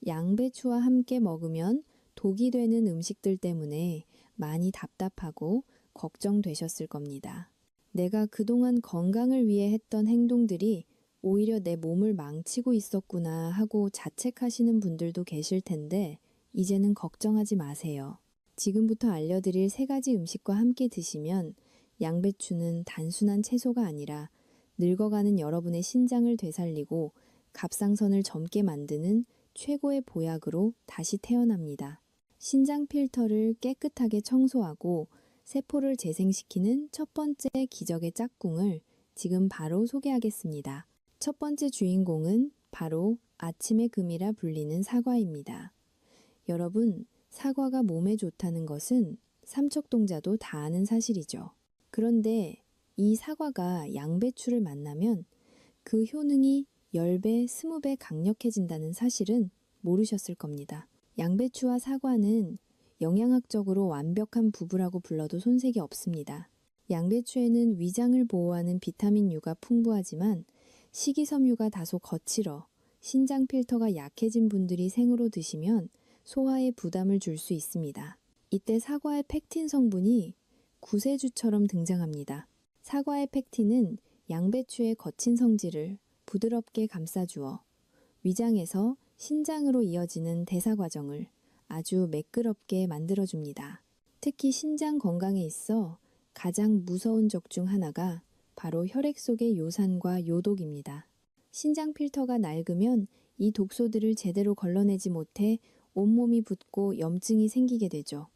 양배추와 함께 먹으면 독이 되는 음식들 때문에 많이 답답하고 걱정되셨을 겁니다. 내가 그동안 건강을 위해 했던 행동들이 오히려 내 몸을 망치고 있었구나 하고 자책하시는 분들도 계실 텐데 이제는 걱정하지 마세요. 지금부터 알려드릴 3가지 음식과 함께 드시면 양배추는 단순한 채소가 아니라 늙어가는 여러분의 신장을 되살리고 갑상선을 젊게 만드는 최고의 보약으로 다시 태어납니다. 신장 필터를 깨끗하게 청소하고 세포를 재생시키는 첫 번째 기적의 짝꿍을 지금 바로 소개하겠습니다. 첫 번째 주인공은 바로 아침의 금이라 불리는 사과입니다. 여러분, 사과가 몸에 좋다는 것은 삼척동자도 다 아는 사실이죠. 그런데 이 사과가 양배추를 만나면 그 효능이 10배, 20배 강력해진다는 사실은 모르셨을 겁니다. 양배추와 사과는 영양학적으로 완벽한 부부라고 불러도 손색이 없습니다. 양배추에는 위장을 보호하는 비타민 U가 풍부하지만 식이섬유가 다소 거칠어 신장 필터가 약해진 분들이 생으로 드시면 소화에 부담을 줄 수 있습니다. 이때 사과의 펙틴 성분이 구세주처럼 등장합니다. 사과의 펙틴은 양배추의 거친 성질을 부드럽게 감싸주어 위장에서 신장으로 이어지는 대사 과정을 아주 매끄럽게 만들어줍니다. 특히 신장 건강에 있어 가장 무서운 적 중 하나가 바로 혈액 속의 요산과 요독입니다. 신장 필터가 낡으면 이 독소들을 제대로 걸러내지 못해 온몸이 붓고 염증이 생기게 되죠.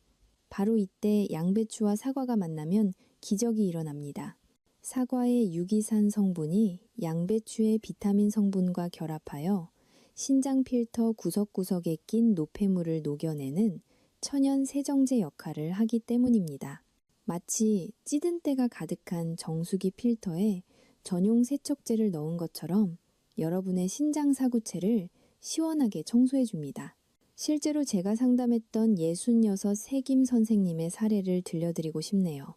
바로 이때 양배추와 사과가 만나면 기적이 일어납니다. 사과의 유기산 성분이 양배추의 비타민 성분과 결합하여 신장 필터 구석구석에 낀 노폐물을 녹여내는 천연 세정제 역할을 하기 때문입니다. 마치 찌든 때가 가득한 정수기 필터에 전용 세척제를 넣은 것처럼 여러분의 신장 사구체를 시원하게 청소해줍니다. 실제로 제가 상담했던 66 세김 선생님의 사례를 들려드리고 싶네요.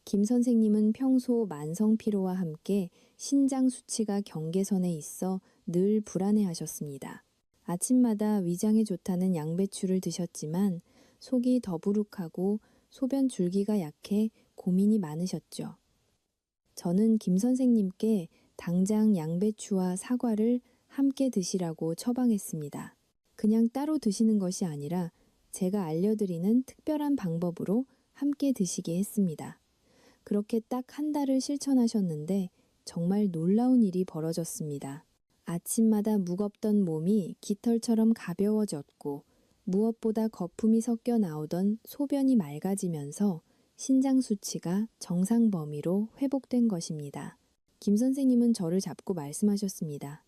김 선생님은 평소 만성 피로와 함께 신장 수치가 경계선에 있어 늘 불안해하셨습니다. 아침마다 위장에 좋다는 양배추를 드셨지만 속이 더부룩하고 소변 줄기가 약해 고민이 많으셨죠. 저는 김 선생님께 당장 양배추와 사과를 함께 드시라고 처방했습니다. 그냥 따로 드시는 것이 아니라 제가 알려드리는 특별한 방법으로 함께 드시게 했습니다. 그렇게 딱 한 달을 실천하셨는데 정말 놀라운 일이 벌어졌습니다. 아침마다 무겁던 몸이 깃털처럼 가벼워졌고 무엇보다 거품이 섞여 나오던 소변이 맑아지면서 신장 수치가 정상 범위로 회복된 것입니다. 김 선생님은 저를 잡고 말씀하셨습니다.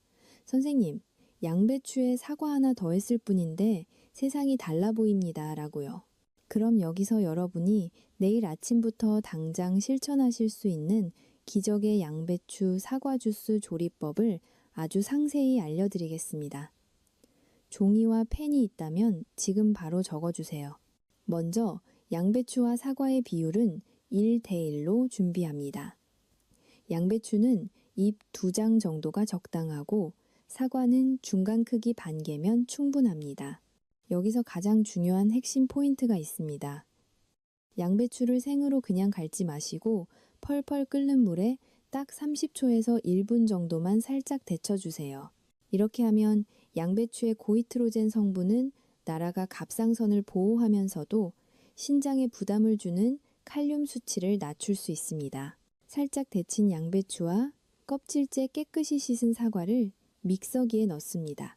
선생님, 양배추에 사과 하나 더했을 뿐인데 세상이 달라 보입니다. 라고요. 그럼 여기서 여러분이 내일 아침부터 당장 실천하실 수 있는 기적의 양배추 사과 주스 조리법을 아주 상세히 알려드리겠습니다. 종이와 펜이 있다면 지금 바로 적어주세요. 먼저 양배추와 사과의 비율은 1대1로 준비합니다. 양배추는 잎 2장 정도가 적당하고 사과는 중간 크기 반 개면 충분합니다. 여기서 가장 중요한 핵심 포인트가 있습니다. 양배추를 생으로 그냥 갈지 마시고 펄펄 끓는 물에 딱 30초에서 1분 정도만 살짝 데쳐주세요. 이렇게 하면 양배추의 고이트로젠 성분은 나라가 갑상선을 보호하면서도 신장에 부담을 주는 칼륨 수치를 낮출 수 있습니다. 살짝 데친 양배추와 껍질째 깨끗이 씻은 사과를 믹서기에 넣습니다.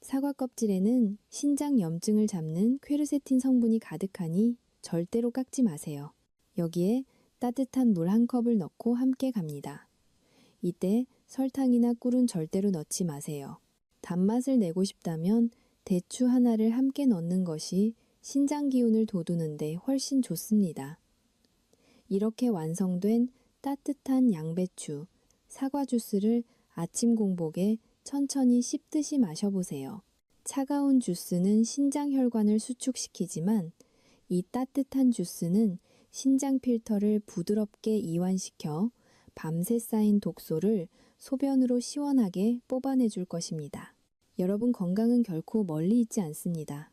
사과 껍질에는 신장 염증을 잡는 퀘르세틴 성분이 가득하니 절대로 깎지 마세요. 여기에 따뜻한 물 한 컵을 넣고 함께 갑니다. 이때 설탕이나 꿀은 절대로 넣지 마세요. 단맛을 내고 싶다면 대추 하나를 함께 넣는 것이 신장 기운을 돋우는데 훨씬 좋습니다. 이렇게 완성된 따뜻한 양배추, 사과 주스를 아침 공복에 천천히 씹듯이 마셔보세요. 차가운 주스는 신장 혈관을 수축시키지만 이 따뜻한 주스는 신장 필터를 부드럽게 이완시켜 밤새 쌓인 독소를 소변으로 시원하게 뽑아내줄 것입니다. 여러분 건강은 결코 멀리 있지 않습니다.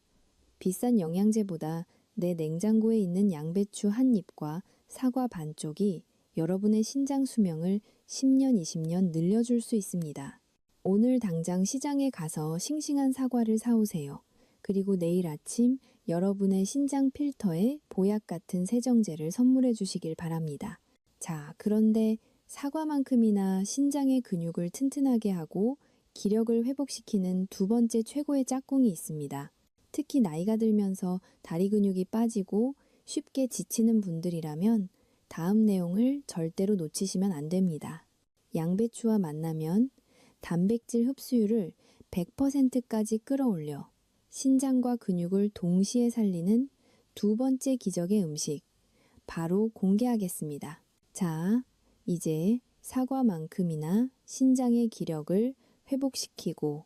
비싼 영양제보다 내 냉장고에 있는 양배추 한 잎과 사과 반쪽이 여러분의 신장 수명을 10년, 20년 늘려줄 수 있습니다. 오늘 당장 시장에 가서 싱싱한 사과를 사오세요. 그리고 내일 아침 여러분의 신장 필터에 보약 같은 세정제를 선물해 주시길 바랍니다. 자, 그런데 사과만큼이나 신장의 근육을 튼튼하게 하고 기력을 회복시키는 두 번째 최고의 짝꿍이 있습니다. 특히 나이가 들면서 다리 근육이 빠지고 쉽게 지치는 분들이라면 다음 내용을 절대로 놓치시면 안 됩니다. 양배추와 만나면 단백질 흡수율을 100%까지 끌어올려 신장과 근육을 동시에 살리는 두 번째 기적의 음식, 바로 공개하겠습니다. 자, 이제 사과만큼이나 신장의 기력을 회복시키고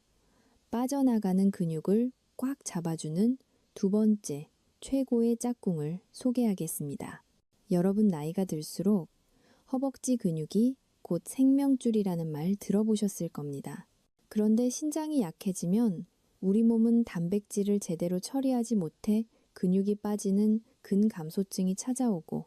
빠져나가는 근육을 꽉 잡아주는 두 번째 최고의 짝꿍을 소개하겠습니다. 여러분 나이가 들수록 허벅지 근육이 곧 생명줄이라는 말 들어보셨을 겁니다. 그런데 신장이 약해지면 우리 몸은 단백질을 제대로 처리하지 못해 근육이 빠지는 근감소증이 찾아오고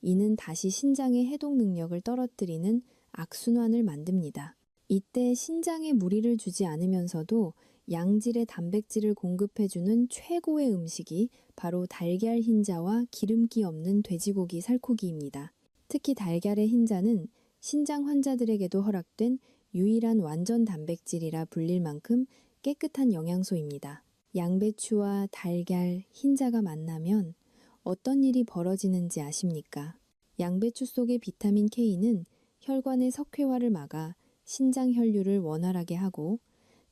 이는 다시 신장의 해독 능력을 떨어뜨리는 악순환을 만듭니다. 이때 신장에 무리를 주지 않으면서도 양질의 단백질을 공급해주는 최고의 음식이 바로 달걀 흰자와 기름기 없는 돼지고기 살코기입니다. 특히 달걀의 흰자는 신장 환자들에게도 허락된 유일한 완전 단백질이라 불릴 만큼 깨끗한 영양소입니다. 양배추와 달걀, 흰자가 만나면 어떤 일이 벌어지는지 아십니까? 양배추 속의 비타민 K는 혈관의 석회화를 막아 신장 혈류를 원활하게 하고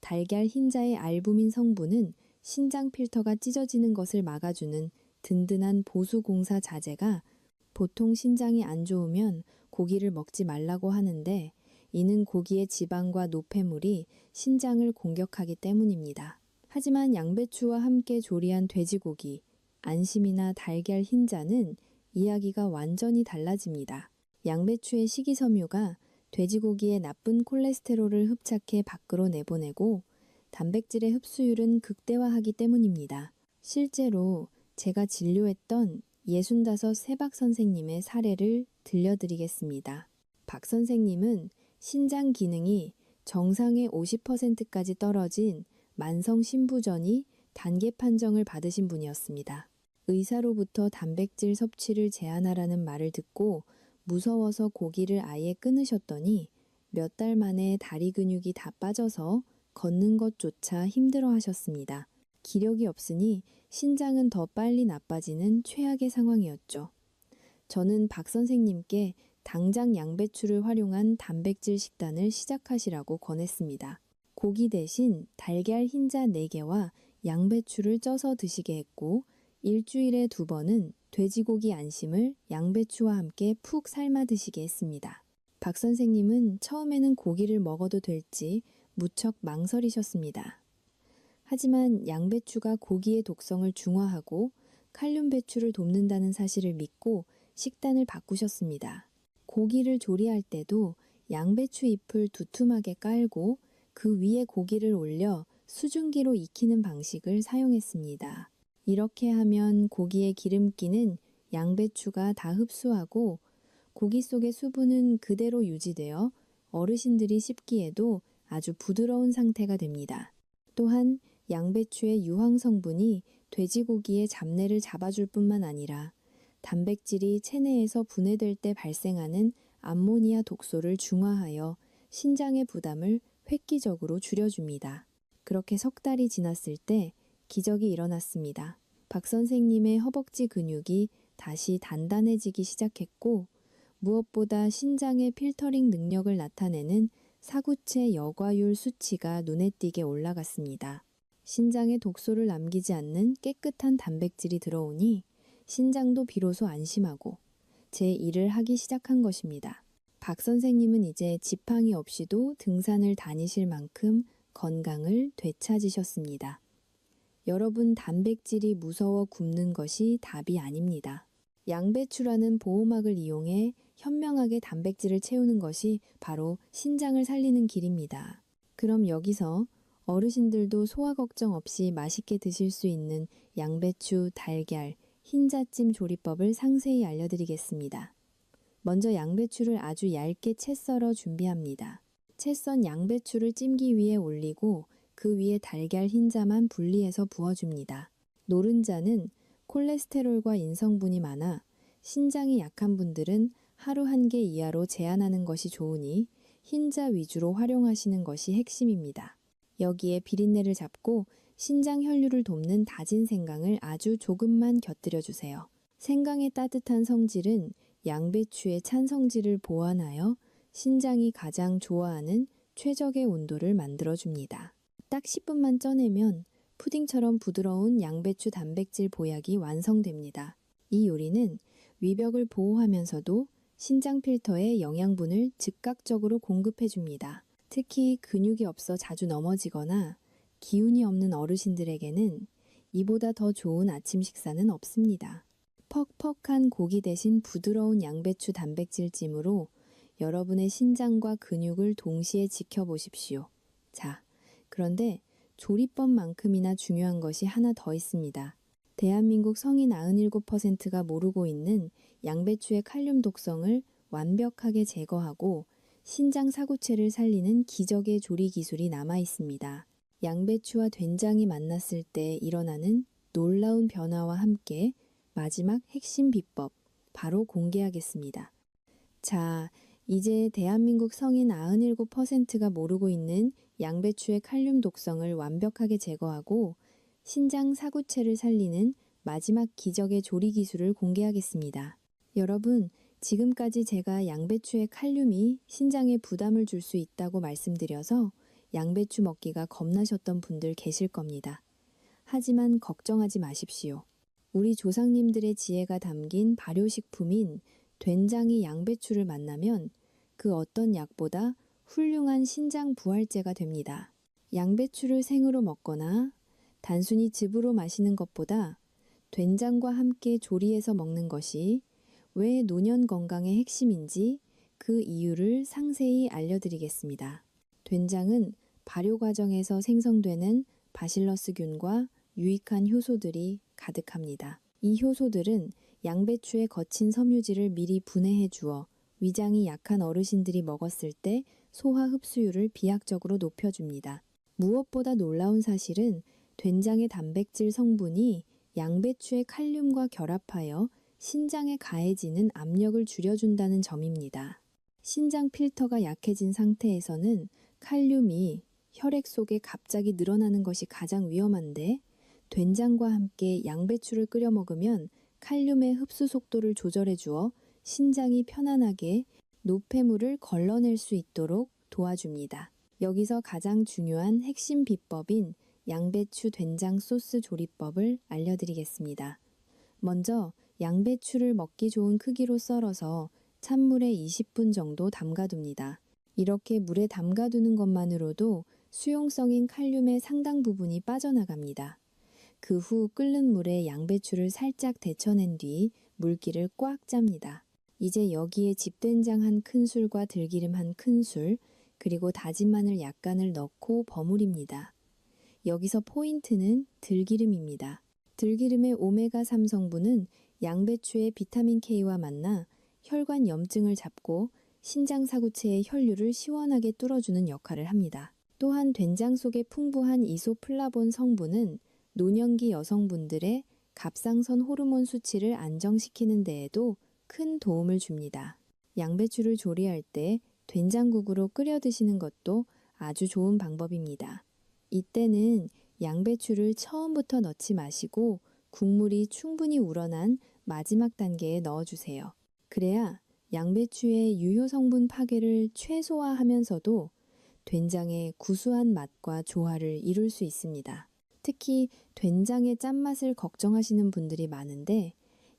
달걀 흰자의 알부민 성분은 신장 필터가 찢어지는 것을 막아주는 든든한 보수공사 자재가 보통 신장이 안 좋으면 고기를 먹지 말라고 하는데 이는 고기의 지방과 노폐물이 신장을 공격하기 때문입니다. 하지만 양배추와 함께 조리한 돼지고기, 안심이나 달걀 흰자는 이야기가 완전히 달라집니다. 양배추의 식이섬유가 돼지고기의 나쁜 콜레스테롤을 흡착해 밖으로 내보내고 단백질의 흡수율은 극대화하기 때문입니다. 실제로 제가 진료했던 65 세박 선생님의 사례를 들려드리겠습니다. 박 선생님은 신장 기능이 정상의 50%까지 떨어진 만성 신부전이 단계 판정을 받으신 분이었습니다. 의사로부터 단백질 섭취를 제한하라는 말을 듣고 무서워서 고기를 아예 끊으셨더니 몇 달 만에 다리 근육이 다 빠져서 걷는 것조차 힘들어 하셨습니다. 기력이 없으니 신장은 더 빨리 나빠지는 최악의 상황이었죠. 저는 박 선생님께 당장 양배추를 활용한 단백질 식단을 시작하시라고 권했습니다. 고기 대신 달걀 흰자 4개와 양배추를 쪄서 드시게 했고 일주일에 2번은 돼지고기 안심을 양배추와 함께 푹 삶아 드시게 했습니다. 박 선생님은 처음에는 고기를 먹어도 될지 무척 망설이셨습니다. 하지만 양배추가 고기의 독성을 중화하고 칼륨 배출을 돕는다는 사실을 믿고 식단을 바꾸셨습니다. 고기를 조리할 때도 양배추 잎을 두툼하게 깔고 그 위에 고기를 올려 수증기로 익히는 방식을 사용했습니다. 이렇게 하면 고기의 기름기는 양배추가 다 흡수하고 고기 속의 수분은 그대로 유지되어 어르신들이 씹기에도 아주 부드러운 상태가 됩니다. 또한 양배추의 유황 성분이 돼지고기의 잡내를 잡아줄 뿐만 아니라 단백질이 체내에서 분해될 때 발생하는 암모니아 독소를 중화하여 신장의 부담을 획기적으로 줄여줍니다. 그렇게 석 달이 지났을 때 기적이 일어났습니다. 박 선생님의 허벅지 근육이 다시 단단해지기 시작했고 무엇보다 신장의 필터링 능력을 나타내는 사구체 여과율 수치가 눈에 띄게 올라갔습니다. 신장에 독소를 남기지 않는 깨끗한 단백질이 들어오니 신장도 비로소 안심하고 제 일을 하기 시작한 것입니다. 박 선생님은 이제 지팡이 없이도 등산을 다니실 만큼 건강을 되찾으셨습니다. 여러분, 단백질이 무서워 굶는 것이 답이 아닙니다. 양배추라는 보호막을 이용해 현명하게 단백질을 채우는 것이 바로 신장을 살리는 길입니다. 그럼 여기서 어르신들도 소화 걱정 없이 맛있게 드실 수 있는 양배추, 달걀, 흰자찜 조리법을 상세히 알려드리겠습니다. 먼저 양배추를 아주 얇게 채 썰어 준비합니다. 채 썬 양배추를 찜기 위에 올리고 그 위에 달걀 흰자만 분리해서 부어줍니다. 노른자는 콜레스테롤과 인성분이 많아 신장이 약한 분들은 하루 1개 이하로 제한하는 것이 좋으니 흰자 위주로 활용하시는 것이 핵심입니다. 여기에 비린내를 잡고 신장 혈류를 돕는 다진 생강을 아주 조금만 곁들여 주세요. 생강의 따뜻한 성질은 양배추의 찬 성질을 보완하여 신장이 가장 좋아하는 최적의 온도를 만들어줍니다. 딱 10분만 쪄내면 푸딩처럼 부드러운 양배추 단백질 보약이 완성됩니다. 이 요리는 위벽을 보호하면서도 신장 필터에 영양분을 즉각적으로 공급해줍니다. 특히 근육이 없어 자주 넘어지거나 기운이 없는 어르신들에게는 이보다 더 좋은 아침 식사는 없습니다. 퍽퍽한 고기 대신 부드러운 양배추 단백질찜으로 여러분의 신장과 근육을 동시에 지켜보십시오. 자, 그런데 조리법만큼이나 중요한 것이 하나 더 있습니다. 대한민국 성인 97%가 모르고 있는 양배추의 칼륨 독성을 완벽하게 제거하고 신장 사구체를 살리는 기적의 조리 기술이 남아 있습니다. 양배추와 된장이 만났을 때 일어나는 놀라운 변화와 함께 마지막 핵심 비법 바로 공개하겠습니다. 자, 이제 대한민국 성인 97%가 모르고 있는 양배추의 칼륨 독성을 완벽하게 제거하고 신장 사구체를 살리는 마지막 기적의 조리 기술을 공개하겠습니다. 여러분, 지금까지 제가 양배추의 칼륨이 신장에 부담을 줄 수 있다고 말씀드려서 양배추 먹기가 겁나셨던 분들 계실 겁니다. 하지만 걱정하지 마십시오. 우리 조상님들의 지혜가 담긴 발효식품인 된장이 양배추를 만나면 그 어떤 약보다 훌륭한 신장 부활제가 됩니다. 양배추를 생으로 먹거나 단순히 즙으로 마시는 것보다 된장과 함께 조리해서 먹는 것이 왜 노년 건강의 핵심인지 그 이유를 상세히 알려드리겠습니다. 된장은 발효 과정에서 생성되는 바실러스균과 유익한 효소들이 가득합니다. 이 효소들은 양배추의 거친 섬유질을 미리 분해해 주어 위장이 약한 어르신들이 먹었을 때 소화 흡수율을 비약적으로 높여줍니다. 무엇보다 놀라운 사실은 된장의 단백질 성분이 양배추의 칼륨과 결합하여 신장에 가해지는 압력을 줄여준다는 점입니다. 신장 필터가 약해진 상태에서는 칼륨이 혈액 속에 갑자기 늘어나는 것이 가장 위험한데, 된장과 함께 양배추를 끓여 먹으면 칼륨의 흡수 속도를 조절해 주어 신장이 편안하게 노폐물을 걸러낼 수 있도록 도와줍니다. 여기서 가장 중요한 핵심 비법인 양배추 된장 소스 조리법을 알려드리겠습니다. 먼저 양배추를 먹기 좋은 크기로 썰어서 찬물에 20분 정도 담가둡니다. 이렇게 물에 담가두는 것만으로도 수용성인 칼륨의 상당 부분이 빠져나갑니다. 그 후 끓는 물에 양배추를 살짝 데쳐낸 뒤 물기를 꽉 짭니다. 이제 여기에 집된장 1큰술과 들기름 1큰술, 그리고 다진 마늘 약간을 넣고 버무립니다. 여기서 포인트는 들기름입니다. 들기름의 오메가3 성분은 양배추의 비타민 K와 만나 혈관 염증을 잡고 신장 사구체의 혈류를 시원하게 뚫어주는 역할을 합니다. 또한 된장 속에 풍부한 이소플라본 성분은 노년기 여성분들의 갑상선 호르몬 수치를 안정시키는 데에도 큰 도움을 줍니다. 양배추를 조리할 때 된장국으로 끓여 드시는 것도 아주 좋은 방법입니다. 이때는 양배추를 처음부터 넣지 마시고 국물이 충분히 우러난 마지막 단계에 넣어주세요. 그래야 양배추의 유효 성분 파괴를 최소화하면서도 된장의 구수한 맛과 조화를 이룰 수 있습니다. 특히 된장의 짠맛을 걱정하시는 분들이 많은데,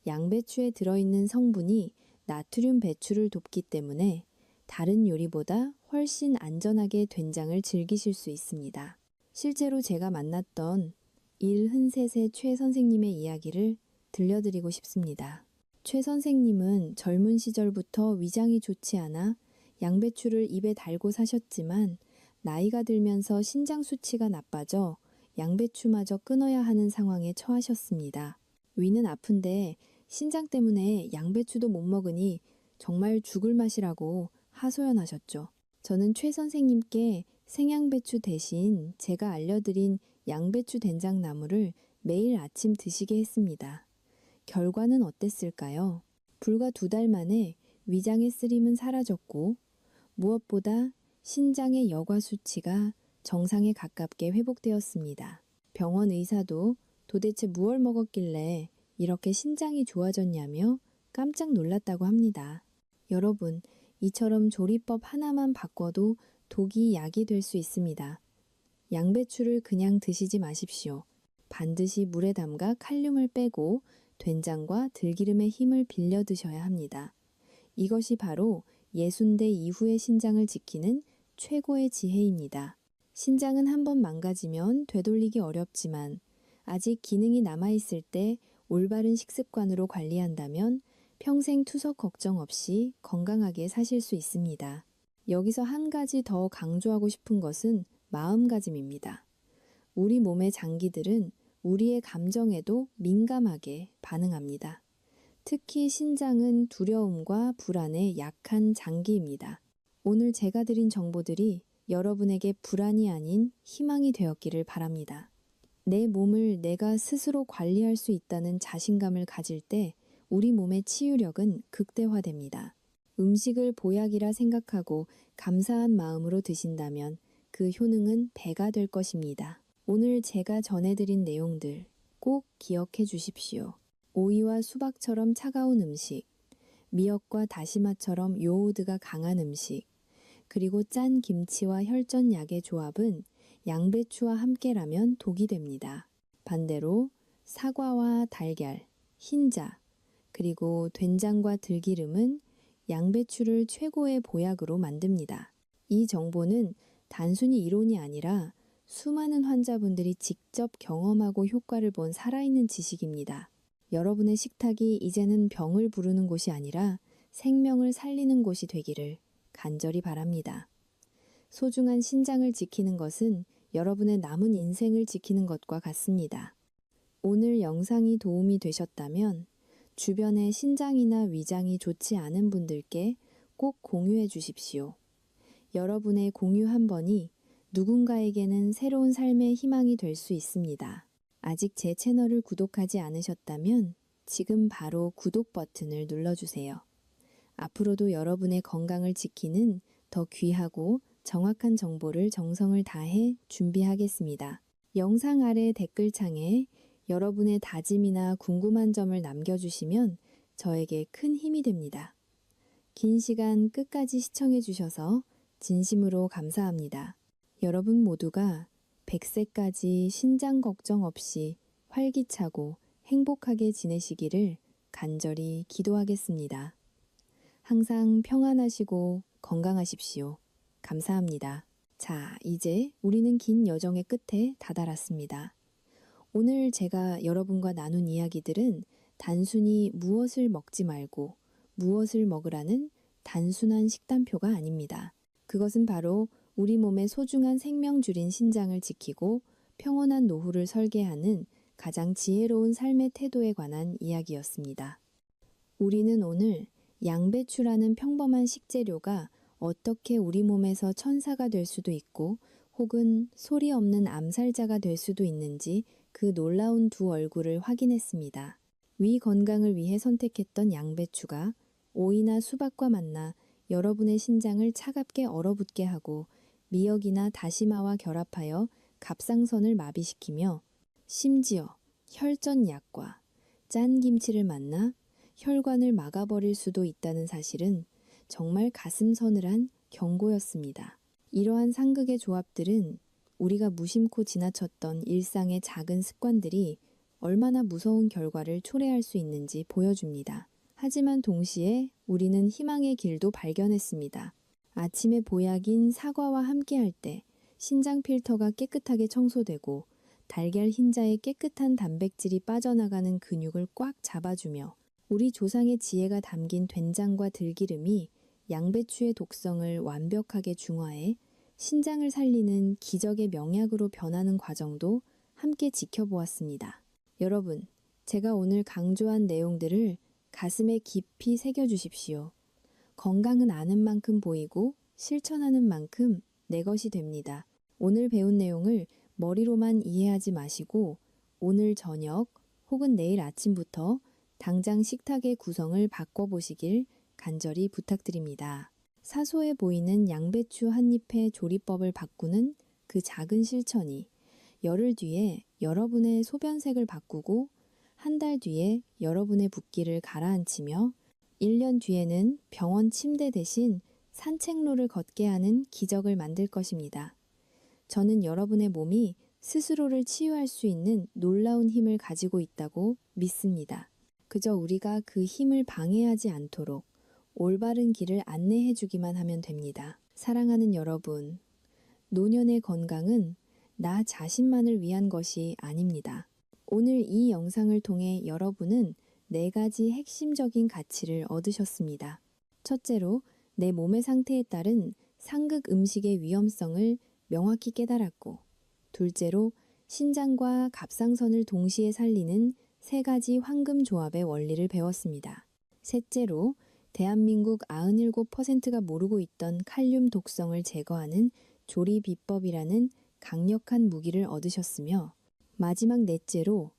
양배추에 들어있는 성분이 나트륨 배출을 돕기 때문에 다른 요리보다 훨씬 안전하게 된장을 즐기실 수 있습니다. 실제로 제가 만났던 일흔셋의 최 선생님의 이야기를 들려드리고 싶습니다. 최 선생님은 젊은 시절부터 위장이 좋지 않아 양배추를 입에 달고 사셨지만, 나이가 들면서 신장 수치가 나빠져 양배추마저 끊어야 하는 상황에 처하셨습니다. 위는 아픈데 신장 때문에 양배추도 못 먹으니 정말 죽을 맛이라고 하소연하셨죠. 저는 최 선생님께 생양배추 대신 제가 알려드린 양배추 된장나물을 매일 아침 드시게 했습니다. 결과는 어땠을까요? 불과 2달 만에 위장의 쓰림은 사라졌고, 무엇보다 신장의 여과 수치가 정상에 가깝게 회복되었습니다. 병원 의사도 도대체 무얼 먹었길래 이렇게 신장이 좋아졌냐며 깜짝 놀랐다고 합니다. 여러분, 이처럼 조리법 하나만 바꿔도 독이 약이 될 수 있습니다. 양배추를 그냥 드시지 마십시오. 반드시 물에 담가 칼륨을 빼고 된장과 들기름의 힘을 빌려 드셔야 합니다. 이것이 바로 60대 이후의 신장을 지키는 최고의 지혜입니다. 신장은 한번 망가지면 되돌리기 어렵지만, 아직 기능이 남아있을 때 올바른 식습관으로 관리한다면 평생 투석 걱정 없이 건강하게 사실 수 있습니다. 여기서 한 가지 더 강조하고 싶은 것은 마음가짐입니다. 우리 몸의 장기들은 우리의 감정에도 민감하게 반응합니다. 특히 신장은 두려움과 불안에 약한 장기입니다. 오늘 제가 드린 정보들이 여러분에게 불안이 아닌 희망이 되었기를 바랍니다. 내 몸을 내가 스스로 관리할 수 있다는 자신감을 가질 때 우리 몸의 치유력은 극대화됩니다. 음식을 보약이라 생각하고 감사한 마음으로 드신다면 그 효능은 배가 될 것입니다. 오늘 제가 전해드린 내용들 꼭 기억해 주십시오. 오이와 수박처럼 차가운 음식, 미역과 다시마처럼 요오드가 강한 음식, 그리고 짠 김치와 혈전약의 조합은 양배추와 함께라면 독이 됩니다. 반대로 사과와 달걀, 흰자, 그리고 된장과 들기름은 양배추를 최고의 보약으로 만듭니다. 이 정보는 단순히 이론이 아니라 수많은 환자분들이 직접 경험하고 효과를 본 살아있는 지식입니다. 여러분의 식탁이 이제는 병을 부르는 곳이 아니라 생명을 살리는 곳이 되기를 간절히 바랍니다. 소중한 신장을 지키는 것은 여러분의 남은 인생을 지키는 것과 같습니다. 오늘 영상이 도움이 되셨다면 주변에 신장이나 위장이 좋지 않은 분들께 꼭 공유해 주십시오. 여러분의 공유 한 번이 누군가에게는 새로운 삶의 희망이 될 수 있습니다. 아직 제 채널을 구독하지 않으셨다면 지금 바로 구독 버튼을 눌러주세요. 앞으로도 여러분의 건강을 지키는 더 귀하고 정확한 정보를 정성을 다해 준비하겠습니다. 영상 아래 댓글창에 여러분의 다짐이나 궁금한 점을 남겨주시면 저에게 큰 힘이 됩니다. 긴 시간 끝까지 시청해 주셔서 진심으로 감사합니다. 여러분 모두가 100세까지 신장 걱정 없이 활기차고 행복하게 지내시기를 간절히 기도하겠습니다. 항상 평안하시고 건강하십시오. 감사합니다. 자, 이제 우리는 긴 여정의 끝에 다다랐습니다. 오늘 제가 여러분과 나눈 이야기들은 단순히 무엇을 먹지 말고 무엇을 먹으라는 단순한 식단표가 아닙니다. 그것은 바로 우리 몸의 소중한 생명줄인 신장을 지키고 평온한 노후를 설계하는 가장 지혜로운 삶의 태도에 관한 이야기였습니다. 우리는 오늘 양배추라는 평범한 식재료가 어떻게 우리 몸에서 천사가 될 수도 있고 혹은 소리 없는 암살자가 될 수도 있는지 그 놀라운 두 얼굴을 확인했습니다. 위 건강을 위해 선택했던 양배추가 오이나 수박과 만나 여러분의 신장을 차갑게 얼어붙게 하고 미역이나 다시마와 결합하여 갑상선을 마비시키며 심지어 혈전약과 짠 김치를 만나 혈관을 막아버릴 수도 있다는 사실은 정말 가슴 서늘한 경고였습니다. 이러한 상극의 조합들은 우리가 무심코 지나쳤던 일상의 작은 습관들이 얼마나 무서운 결과를 초래할 수 있는지 보여줍니다. 하지만 동시에 우리는 희망의 길도 발견했습니다. 아침의 보약인 사과와 함께할 때 신장 필터가 깨끗하게 청소되고 달걀 흰자에 깨끗한 단백질이 빠져나가는 근육을 꽉 잡아주며 우리 조상의 지혜가 담긴 된장과 들기름이 양배추의 독성을 완벽하게 중화해 신장을 살리는 기적의 명약으로 변하는 과정도 함께 지켜보았습니다. 여러분, 제가 오늘 강조한 내용들을 가슴에 깊이 새겨주십시오. 건강은 아는 만큼 보이고 실천하는 만큼 내 것이 됩니다. 오늘 배운 내용을 머리로만 이해하지 마시고 오늘 저녁 혹은 내일 아침부터 당장 식탁의 구성을 바꿔보시길 간절히 부탁드립니다. 사소해 보이는 양배추 한 잎의 조리법을 바꾸는 그 작은 실천이 열흘 뒤에 여러분의 소변색을 바꾸고 한 달 뒤에 여러분의 붓기를 가라앉히며 1년 뒤에는 병원 침대 대신 산책로를 걷게 하는 기적을 만들 것입니다. 저는 여러분의 몸이 스스로를 치유할 수 있는 놀라운 힘을 가지고 있다고 믿습니다. 그저 우리가 그 힘을 방해하지 않도록 올바른 길을 안내해 주기만 하면 됩니다. 사랑하는 여러분, 노년의 건강은 나 자신만을 위한 것이 아닙니다. 오늘 이 영상을 통해 여러분은 4가지 핵심적인 가치를 얻으셨습니다. 첫째로, 내 몸의 상태에 따른 상극 음식의 위험성을 명확히 깨달았고, 둘째로, 신장과 갑상선을 동시에 살리는 3가지 황금 조합의 원리를 배웠습니다. 셋째로, 대한민국 97%가 모르고 있던 칼륨 독성을 제거하는 조리 비법이라는 강력한 무기를 얻으셨으며, 마지막 넷째로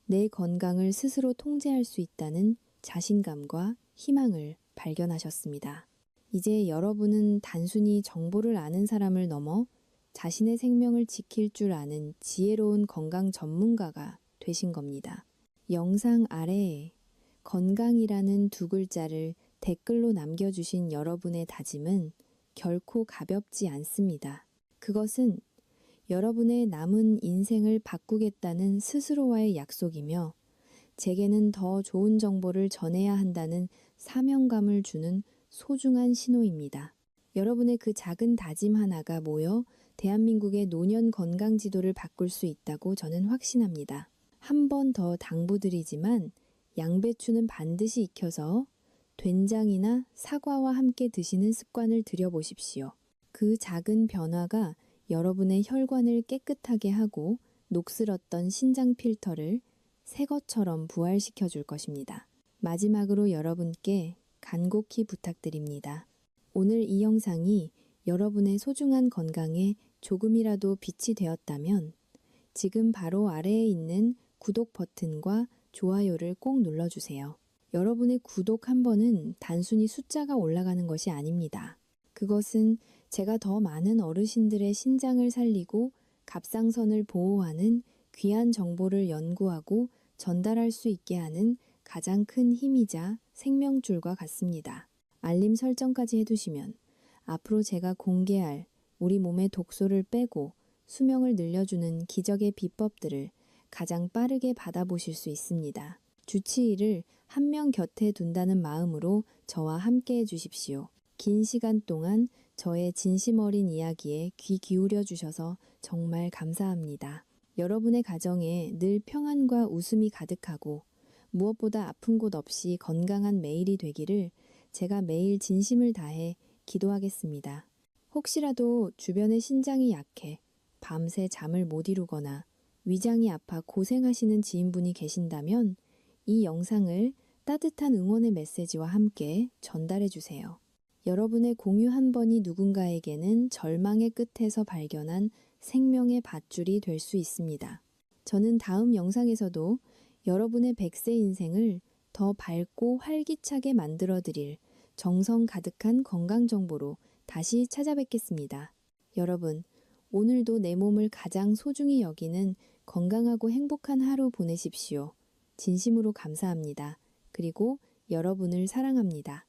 내 건강을 스스로 통제할 수 있다는 자신감과 희망을 발견하셨습니다. 이제 여러분은 단순히 정보를 아는 사람을 넘어 자신의 생명을 지킬 줄 아는 지혜로운 건강 전문가가 되신 겁니다. 영상 아래에 건강이라는 2글자를 댓글로 남겨주신 여러분의 다짐은 결코 가볍지 않습니다. 그것은 여러분의 남은 인생을 바꾸겠다는 스스로와의 약속이며 제게는 더 좋은 정보를 전해야 한다는 사명감을 주는 소중한 신호입니다. 여러분의 그 작은 다짐 하나가 모여 대한민국의 노년 건강 지도를 바꿀 수 있다고 저는 확신합니다. 한 번 더 당부드리지만 양배추는 반드시 익혀서 된장이나 사과와 함께 드시는 습관을 들여보십시오. 그 작은 변화가 여러분의 혈관을 깨끗하게 하고 녹슬었던 신장 필터를 새 것처럼 부활시켜 줄 것입니다. 마지막으로 여러분께 간곡히 부탁드립니다. 오늘 이 영상이 여러분의 소중한 건강에 조금이라도 빛이 되었다면 지금 바로 아래에 있는 구독 버튼과 좋아요를 꼭 눌러주세요. 여러분의 구독 한 번은 단순히 숫자가 올라가는 것이 아닙니다. 그것은 제가 더 많은 어르신들의 신장을 살리고 갑상선을 보호하는 귀한 정보를 연구하고 전달할 수 있게 하는 가장 큰 힘이자 생명줄과 같습니다. 알림 설정까지 해두시면 앞으로 제가 공개할 우리 몸의 독소를 빼고 수명을 늘려주는 기적의 비법들을 가장 빠르게 받아보실 수 있습니다. 주치의를 한 명 곁에 둔다는 마음으로 저와 함께 해주십시오. 긴 시간 동안 저의 진심 어린 이야기에 귀 기울여 주셔서 정말 감사합니다. 여러분의 가정에 늘 평안과 웃음이 가득하고 무엇보다 아픈 곳 없이 건강한 매일이 되기를 제가 매일 진심을 다해 기도하겠습니다. 혹시라도 주변의 신장이 약해 밤새 잠을 못 이루거나 위장이 아파 고생하시는 지인분이 계신다면 이 영상을 따뜻한 응원의 메시지와 함께 전달해 주세요. 여러분의 공유 한 번이 누군가에게는 절망의 끝에서 발견한 생명의 밧줄이 될 수 있습니다. 저는 다음 영상에서도 여러분의 100세 인생을 더 밝고 활기차게 만들어 드릴 정성 가득한 건강 정보로 다시 찾아뵙겠습니다. 여러분, 오늘도 내 몸을 가장 소중히 여기는 건강하고 행복한 하루 보내십시오. 진심으로 감사합니다. 그리고 여러분을 사랑합니다.